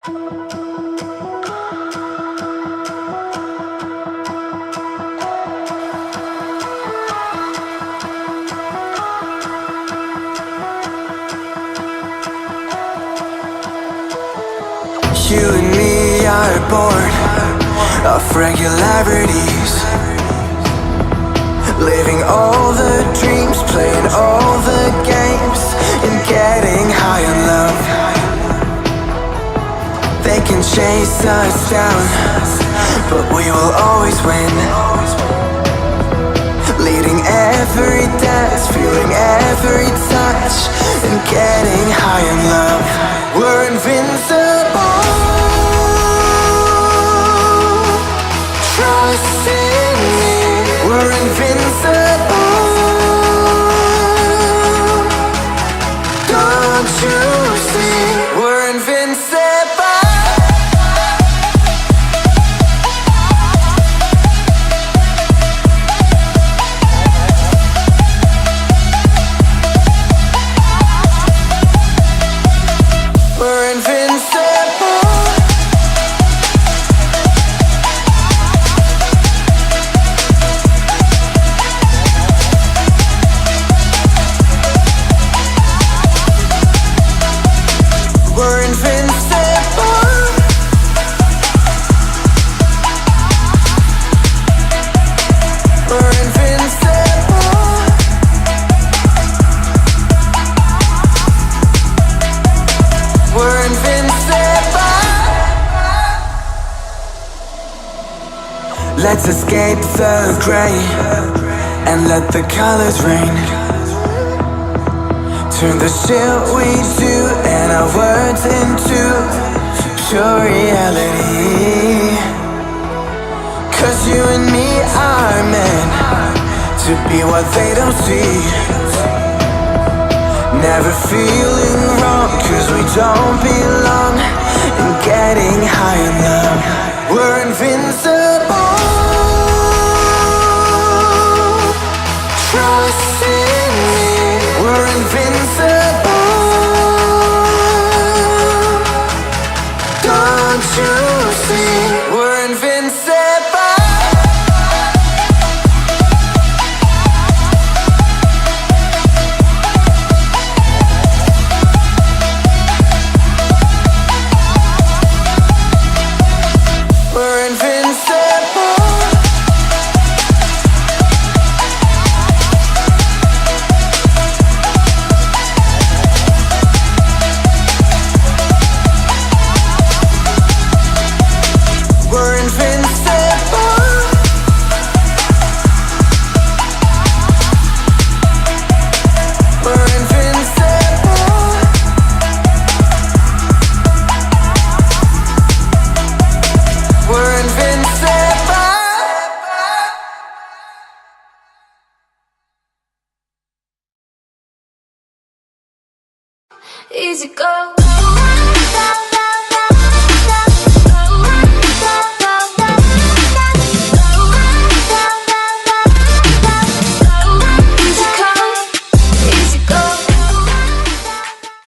You and me are bored of regularities, living all the dreams, playing all the games, and getting high in love. They can chase us down, but we will always win. Leading every dance, feeling every touch, and getting high in love. We're invincible. Trust in me. We're invincible. Don't you see? We're invincible. We're invincible. We're invincible. We're invincible. We're invincible. Let's escape the gray and let the colors rain. Turn the shit we do and our words into pure reality. 'Cause you and me are meant to be what they don't see. Never feeling wrong 'cause we don't belong. And getting high in love. We're invincible. Trust in me. We're invincible. Don't you see? We're invincible. We're invincible. We're invincible. We're invincible. We're invincible. Easy go.